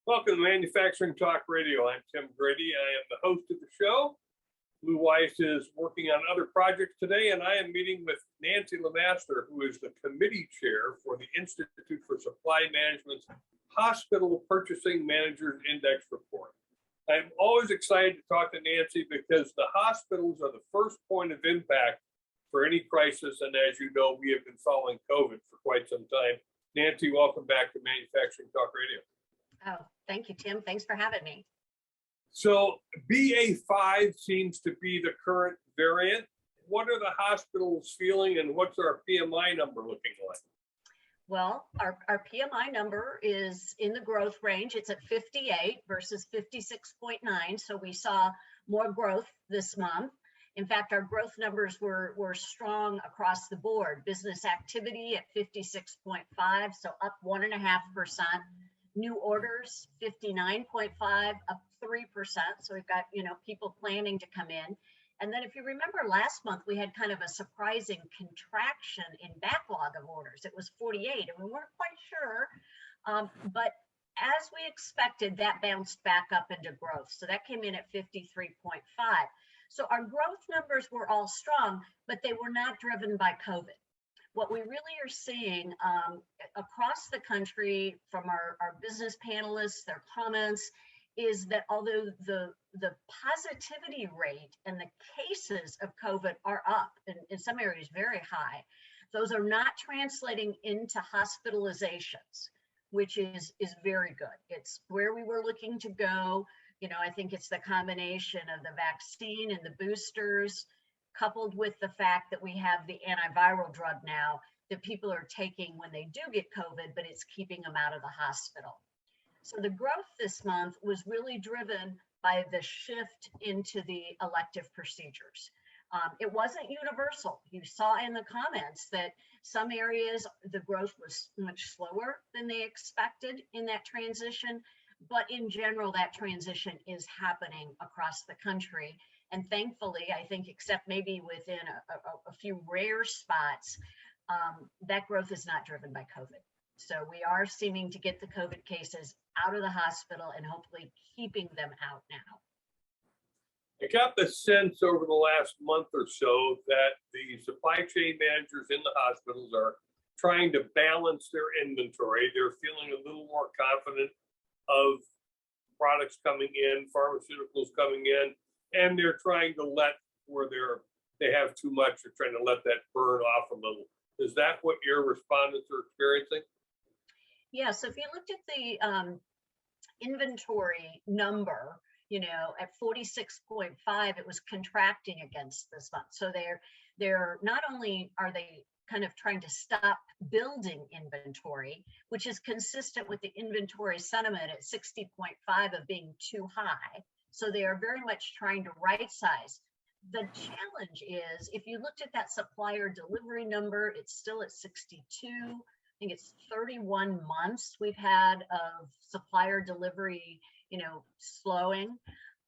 Welcome to Manufacturing Talk Radio. I'm Tim Grady. I am the host of the show. Lou Weiss is working on other projects today, and I am meeting with Nancy Lemaster, who is the committee chair for the Institute for Supply Management's Hospital Purchasing Managers Index Report. I'm always excited to talk to Nancy because the hospitals are the first point of impact for any crisis, and as you know, we have been following COVID for quite some time. Nancy, welcome back to Manufacturing Talk Radio. Oh, thank you, Tim. Thanks for having me. So BA5 seems to be the current variant. What are the hospitals feeling, and what's our PMI number looking like? Well, our PMI number is in the growth range. It's at 58 versus 56.9. So we saw more growth this month. In fact, our growth numbers were strong across the board. Business activity at 56.5, so up 1.5%. New orders, 59.5, up 3%. So we've got, people planning to come in. And then if you remember last month, we had kind of a surprising contraction in backlog of orders. It was 48 and we weren't quite sure. But as we expected, that bounced back up into growth. So that came in at 53.5. So our growth numbers were all strong, but they were not driven by COVID. What we really are seeing across the country from our business panelists, their comments, is that although the positivity rate and the cases of COVID are up, and in some areas very high, those are not translating into hospitalizations, which is very good. It's where we were looking to go. I think it's the combination of the vaccine and the boosters, coupled with the fact that we have the antiviral drug now that people are taking when they do get COVID, but it's keeping them out of the hospital. So the growth this month was really driven by the shift into the elective procedures. It wasn't universal. You saw in the comments that some areas, the growth was much slower than they expected in that transition, but in general, that transition is happening across the country. And thankfully, I think, except maybe within a few rare spots, that growth is not driven by COVID. So we are seeming to get the COVID cases out of the hospital and hopefully keeping them out now. I got the sense over the last month or so that the supply chain managers in the hospitals are trying to balance their inventory. They're feeling a little more confident of products coming in, pharmaceuticals coming in, and they're trying to let where they have too much, they're trying to let that burn off a little. Is that what your respondents are experiencing? Yeah, so if you looked at the inventory number, at 46.5, it was contracting against this month. So they're not only are they kind of trying to stop building inventory, which is consistent with the inventory sentiment at 60.5 of being too high. So they are very much trying to right size. The challenge is, if you looked at that supplier delivery number, it's still at 62. I think it's 31 months we've had of supplier delivery, slowing.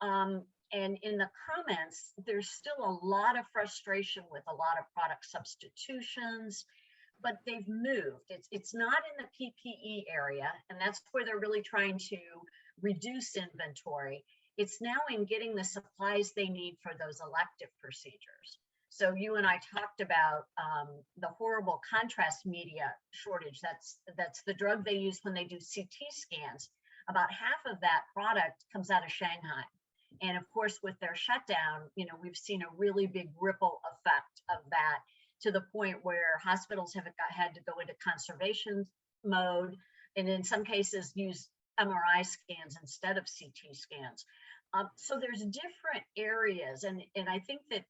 And in the comments, there's still a lot of frustration with a lot of product substitutions, but they've moved. It's not in the PPE area, and that's where they're really trying to reduce inventory. It's now in getting the supplies they need for those elective procedures. So you and I talked about the horrible contrast media shortage. That's the drug they use when they do CT scans. About half of that product comes out of Shanghai. And of course, with their shutdown, we've seen a really big ripple effect of that, to the point where hospitals have had to go into conservation mode, and in some cases use MRI scans instead of CT scans. So there's different areas, and I think that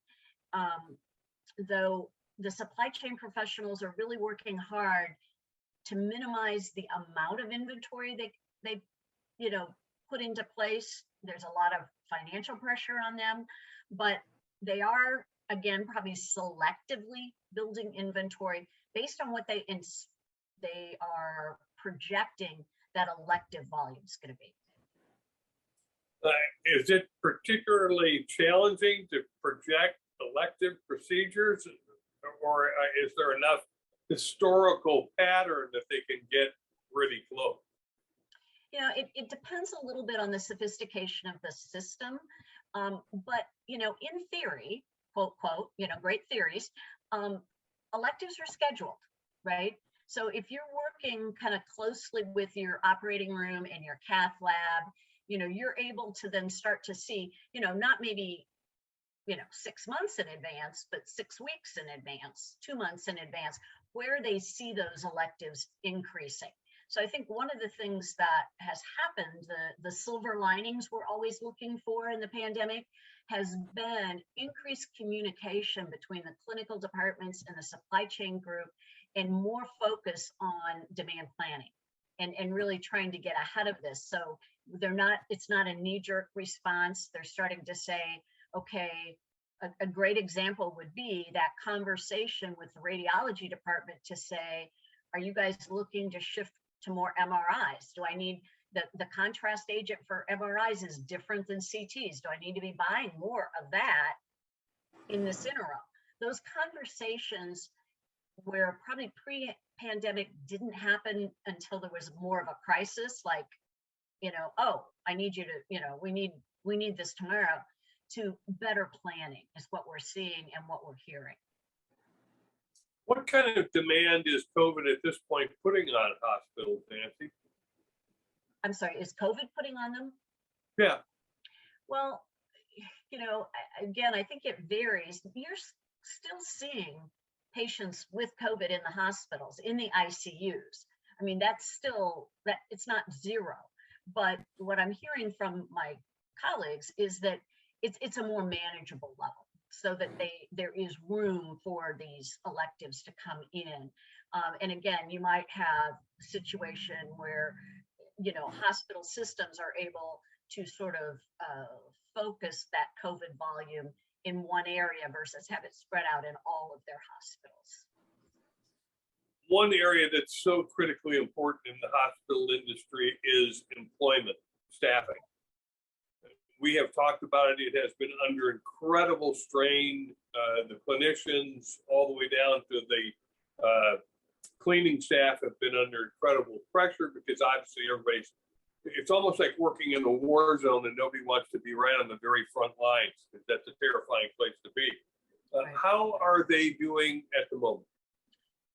though the supply chain professionals are really working hard to minimize the amount of inventory they put into place, there's a lot of financial pressure on them, but they are, again, probably selectively building inventory based on what they are projecting that elective volume is going to be. Is it particularly challenging to project elective procedures, or is there enough historical pattern that they can get really close? It depends a little bit on the sophistication of the system. But, in theory, quote, quote, great theories, electives are scheduled, right? So if you're working kind of closely with your operating room and your cath lab, you're able to then start to see, not maybe 6 months in advance, but 6 weeks in advance, 2 months in advance, where they see those electives increasing. So I think one of the things that has happened, the silver linings we're always looking for in the pandemic, has been increased communication between the clinical departments and the supply chain group, and more focus on demand planning and really trying to get ahead of this. So it's not a knee-jerk response. They're starting to say, okay, a great example would be that conversation with the radiology department to say, are you guys looking to shift to more MRIs? Do I need the contrast agent for MRIs is different than CTs? Do I need to be buying more of that in this interim? Those conversations where probably pre-pandemic didn't happen until there was more of a crisis, like, oh, I need you to, we need this tomorrow, to better planning is what we're seeing and what we're hearing. What kind of demand is COVID at this point putting on hospitals, Nancy? I'm sorry, is COVID putting on them? Yeah. Well, again, I think it varies. You're still seeing patients with COVID in the hospitals, in the ICUs. I mean, it's not zero. But what I'm hearing from my colleagues is that it's a more manageable level, so that there is room for these electives to come in. And again, you might have a situation where, hospital systems are able to sort of focus that COVID volume in one area versus have it spread out in all of their hospitals. One area that's so critically important in the hospital industry is employment, staffing. We have talked about it. It has been under incredible strain. The clinicians, all the way down to the cleaning staff, have been under incredible pressure because obviously it's almost like working in a war zone and nobody wants to be right on the very front lines. That's a terrifying place to be. Right. How are they doing at the moment?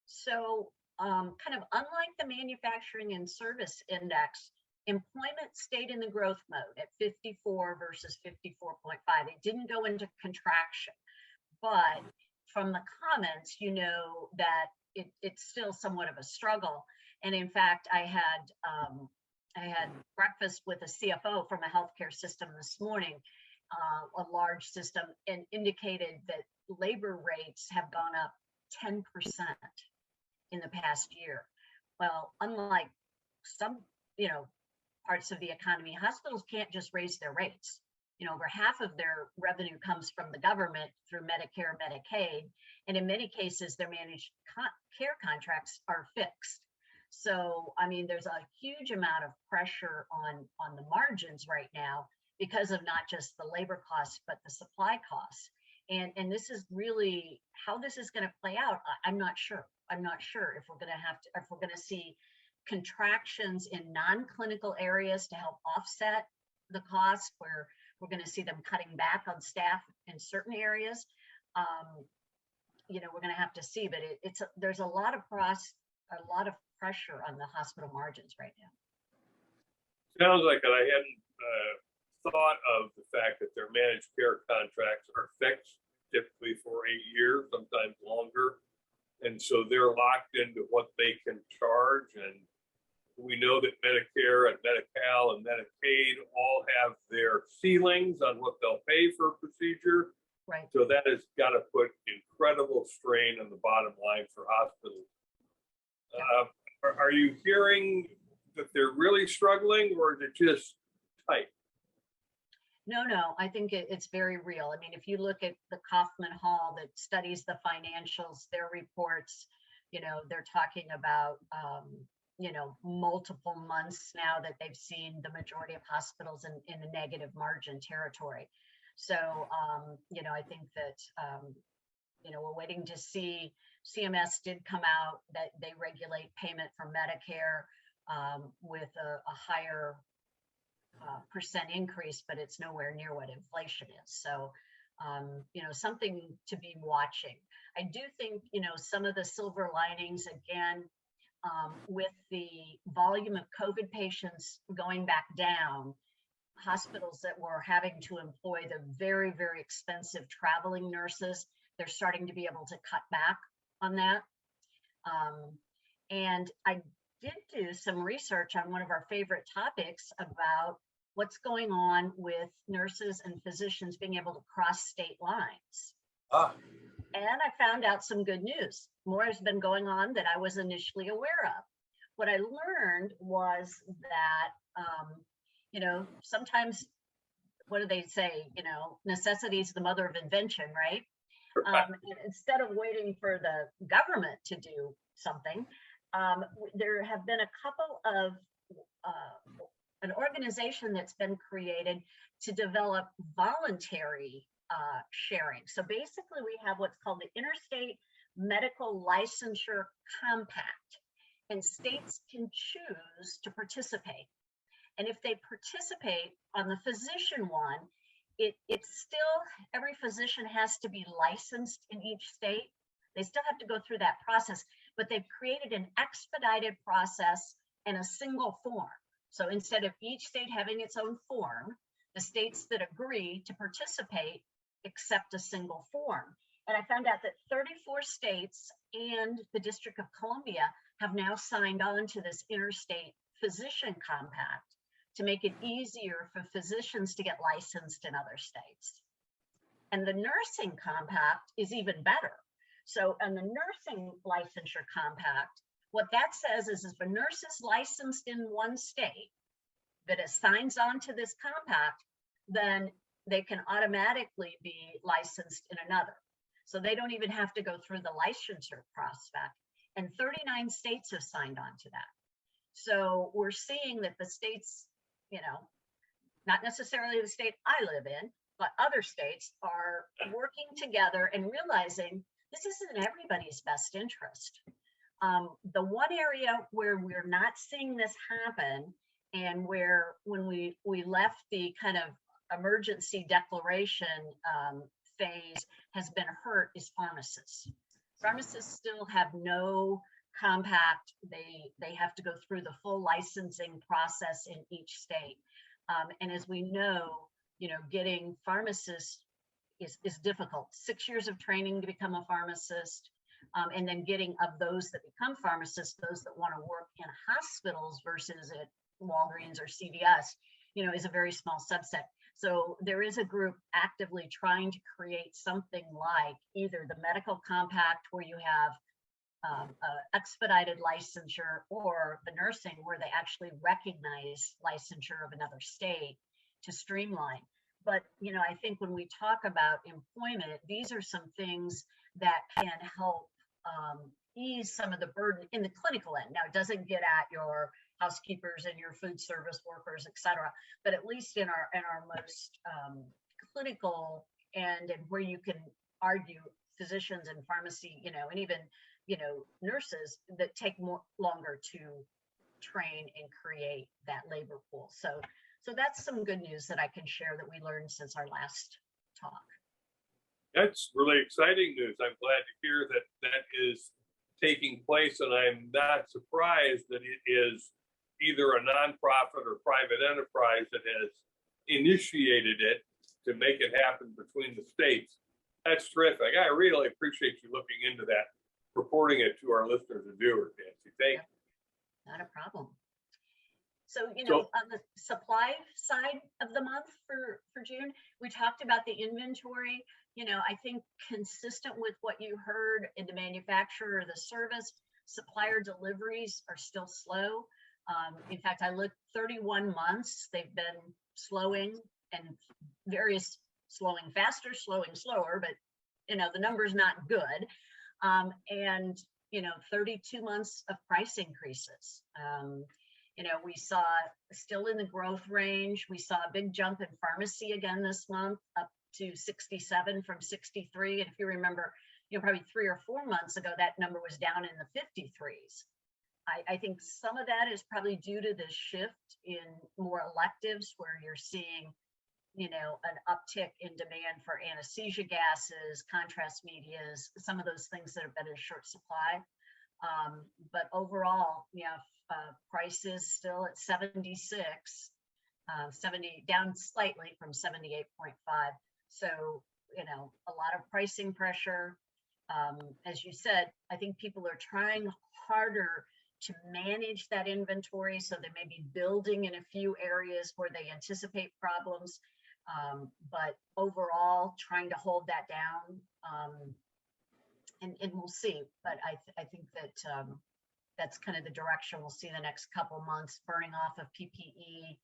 So kind of unlike the manufacturing and service index, employment stayed in the growth mode at 54 versus 54.5. It didn't go into contraction, but from the comments, that it's still somewhat of a struggle. And in fact, I had breakfast with a CFO from a healthcare system this morning, a large system, and indicated that labor rates have gone up 10% in the past year. Well, unlike some, parts of the economy, hospitals can't just raise their rates. Over half of their revenue comes from the government through Medicare, Medicaid, and in many cases, their managed care contracts are fixed. So, I mean, there's a huge amount of pressure on the margins right now because of not just the labor costs, but the supply costs. And this is really how this is going to play out. I'm not sure. I'm not sure if we're going to see contractions in non-clinical areas to help offset the costs, where we're going to see them cutting back on staff in certain areas. We're going to have to see, but there's a lot of pressure on the hospital margins right now. Sounds like it. I hadn't thought of the fact that their managed care contracts are fixed, typically for 8 years, sometimes longer. And so they're locked into what they can charge. And we know that Medicare and Medi-Cal and Medicaid all have their ceilings on what they'll pay for a procedure. Right. So that has got to put incredible strain on the bottom line for hospitals. Yeah. Are you hearing that they're really struggling, or is it just tight? No, I think it's very real. I mean, if you look at the Kaufman Hall that studies the financials, their reports, they're talking about, multiple months now that they've seen the majority of hospitals in a negative margin territory. So, I think that, we're waiting to see. CMS did come out that they regulate payment for Medicare. with a higher percent increase, but it's nowhere near what inflation is. So, something to be watching. I do think, some of the silver linings, again, with the volume of COVID patients going back down, hospitals that were having to employ the very, very expensive traveling nurses, they're starting to be able to cut back on that. And I did do some research on one of our favorite topics about what's going on with nurses and physicians being able to cross state lines. And I found out some good news. More has been going on that I was initially aware of. What I learned was that, sometimes, what do they say? Necessity is the mother of invention, right? Instead of waiting for the government to do something, there have been a couple of an organization that's been created to develop voluntary sharing. So basically, we have what's called the Interstate Medical Licensure Compact, and states can choose to participate. And if they participate on the physician one, it's still, every physician has to be licensed in each state. They still have to go through that process, but they've created an expedited process and a single form. So instead of each state having its own form, the states that agree to participate accept a single form. And I found out that 34 states and the District of Columbia have now signed on to this Interstate Physician Compact to make it easier for physicians to get licensed in other states. And the Nursing Compact is even better. So on the Nursing Licensure Compact, what that says is if a nurse is licensed in one state that signs on to this compact, then they can automatically be licensed in another. So they don't even have to go through the licensure process. And 39 states have signed on to that. So we're seeing that the states, not necessarily the state I live in, but other states are working together and realizing this isn't in everybody's best interest. The one area where we're not seeing this happen, and where when we left the kind of emergency declaration phase has been hurt, is pharmacists. Pharmacists still have no compact. They have to go through the full licensing process in each state. And as we know, getting pharmacists is difficult. 6 years of training to become a pharmacist. And then getting of those that become pharmacists, those that want to work in hospitals versus at Walgreens or CVS, is a very small subset. So there is a group actively trying to create something like either the medical compact, where you have expedited licensure, or the nursing, where they actually recognize licensure of another state to streamline. But, I think when we talk about employment, these are some things that can help ease some of the burden in the clinical end. Now, it doesn't get at your housekeepers and your food service workers, et cetera, but at least in our most clinical end, and where you can argue physicians and pharmacy, and even, nurses that take longer to train and create that labor pool. So that's some good news that I can share that we learned since our last talk. That's really exciting news. I'm glad to hear that is taking place, and I'm not surprised that it is either a nonprofit or private enterprise that has initiated it to make it happen between the states. That's terrific. I really appreciate you looking into that, reporting it to our listeners and viewers, Nancy. Thank you. Not a problem. So, on the supply side of the month for June, we talked about the inventory. I think consistent with what you heard in the manufacturer or the service, supplier deliveries are still slow. In fact, I looked 31 months, they've been slowing, and various slowing faster, slowing slower, but the number's not good. And 32 months of price increases. We saw still in the growth range. We saw a big jump in pharmacy again this month, up to 67 from 63. And if you remember, probably 3 or 4 months ago, that number was down in the 53s. I think some of that is probably due to the shift in more electives where you're seeing, an uptick in demand for anesthesia gases, contrast medias, some of those things that have been in short supply. But overall, prices still at 76, 70 down slightly from 78.5. So, a lot of pricing pressure. As you said, I think people are trying harder to manage that inventory. So they may be building in a few areas where they anticipate problems, but overall trying to hold that down. And we'll see. But I think that that's kind of the direction we'll see the next couple months, burning off of PPE,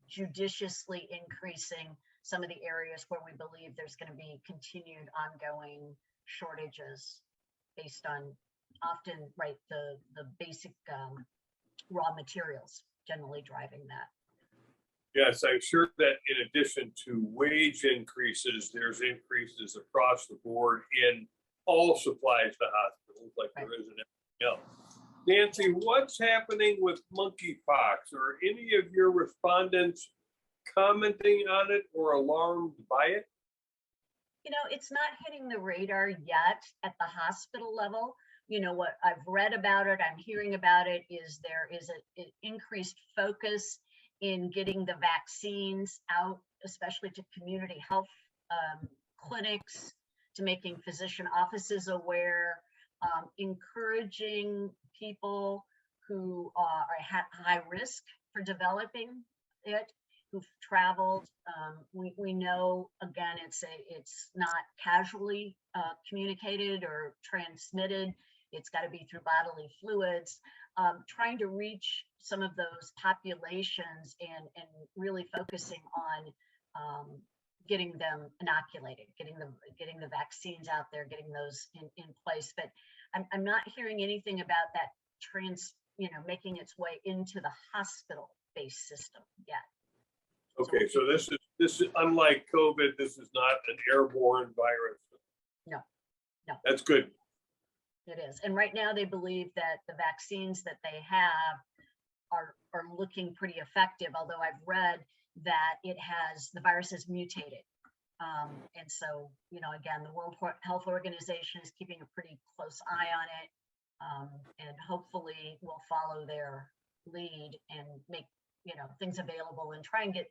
judiciously increasing some of the areas where we believe there's going to be continued ongoing shortages based on often, right, the basic raw materials generally driving that. Yes, I'm sure that in addition to wage increases, there's increases across the board in all supplies to hospitals, like there is in everything else. Nancy, what's happening with monkeypox? Are any of your respondents commenting on it or alarmed by it? It's not hitting the radar yet at the hospital level. What I've read about it, I'm hearing about it, is there is an increased focus in getting the vaccines out, especially to community health clinics, to making physician offices aware, encouraging people who are at high risk for developing it, who've traveled. We know, again, it's not casually communicated or transmitted. It's got to be through bodily fluids. Trying to reach some of those populations and really focusing on getting them inoculated, getting the vaccines out there, getting those in place. But I'm not hearing anything about that making its way into the hospital-based system yet. Okay, so this is unlike COVID. This is not an airborne virus. No. That's good. It is, and right now they believe that the vaccines that they have are looking pretty effective. Although I've read that the virus has mutated, and so again, the World Health Organization is keeping a pretty close eye on it, and hopefully will follow their lead and make things available and try and get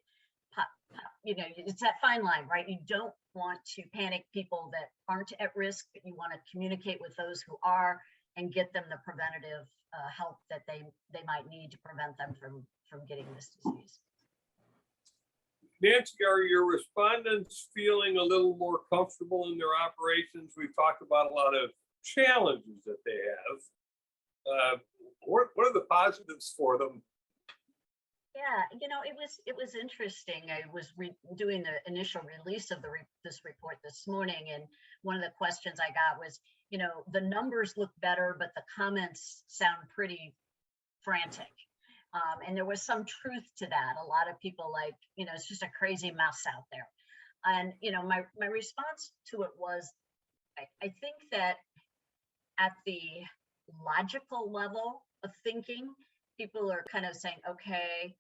it's that fine line, right? You don't want to panic people that aren't at risk, but you want to communicate with those who are and get them the preventative help that they might need to prevent them from getting this disease. Nancy, are your respondents feeling a little more comfortable in their operations? We've talked about a lot of challenges that they have. What are the positives for them? Yeah, it was interesting. I was doing the initial release of this report this morning, and one of the questions I got was, the numbers look better, but the comments sound pretty frantic. And there was some truth to that. A lot of people it's just a crazy mess out there. And, my response to it was, I think that at the logical level of thinking, people are kind of saying, okay,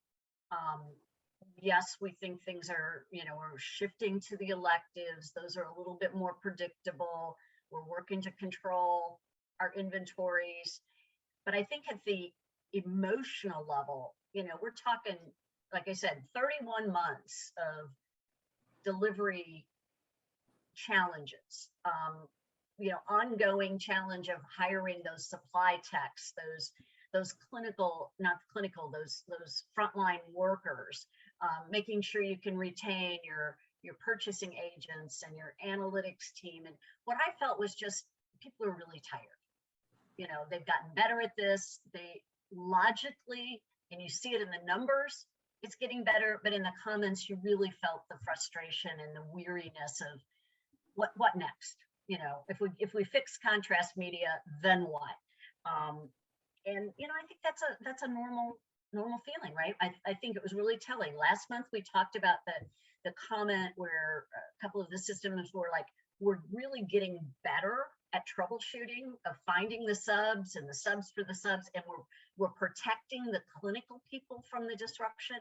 yes, we think things are, we're shifting to the electives. Those are a little bit more predictable. We're working to control our inventories. But I think at the emotional level, we're talking, like I said, 31 months of delivery challenges, ongoing challenge of hiring those supply techs, those frontline workers, making sure you can retain your purchasing agents and your analytics team. And what I felt was just people are really tired. They've gotten better at this. They logically, and you see it in the numbers, it's getting better, but in the comments, you really felt the frustration and the weariness of what next? If we fix contrast media, then what? And I think that's a normal feeling, right? I think it was really telling. Last month we talked about the comment where a couple of the systems were like, we're really getting better at troubleshooting of finding the subs and the subs for the subs, and we're protecting the clinical people from the disruption.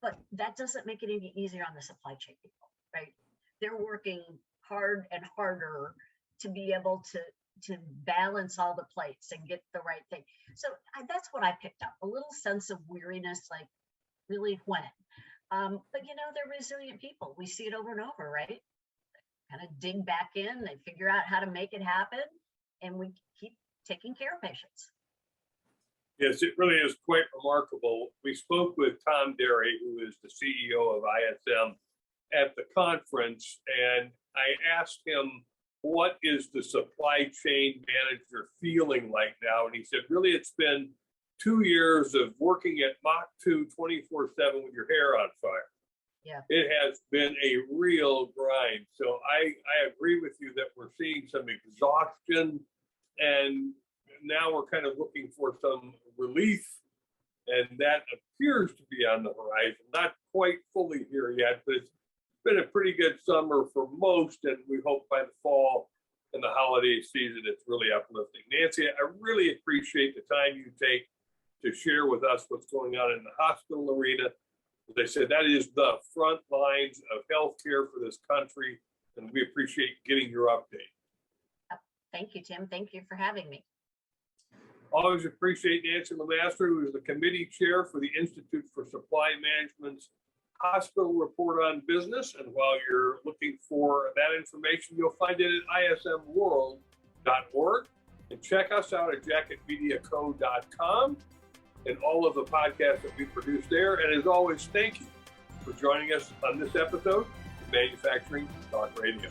But that doesn't make it any easier on the supply chain people, right? They're working hard and harder to be able to balance all the plates and get the right thing. So that's what I picked up, a little sense of weariness, like really when? But they're resilient people. We see it over and over, right? Kind of dig back in, they figure out how to make it happen, and we keep taking care of patients. Yes, it really is quite remarkable. We spoke with Tom Derry, who is the CEO of ISM, at the conference, and I asked him, what is the supply chain manager feeling like now? And he said, really, it's been 2 years of working at Mach 2 24/7 with your hair on fire. Yeah. It has been a real grind. So I agree with you that we're seeing some exhaustion, and now we're kind of looking for some relief, and that appears to be on the horizon. Not quite fully here yet, but it's been a pretty good summer for most, and we hope by the fall and the holiday season it's really uplifting. Nancy, I really appreciate the time you take to share with us what's going on in the hospital arena. As I said, that is the front lines of healthcare for this country, and we appreciate getting your update. Thank you, Tim. Thank you for having me. Always appreciate Nancy Lemaster, who is the committee chair for the Institute for Supply Management's Hospital Report on Business. And while you're looking for that information, you'll find it at ismworld.org. And check us out at jacketmediaco.com and all of the podcasts that we produce there. And as always, thank you for joining us on this episode of Manufacturing Talk Radio.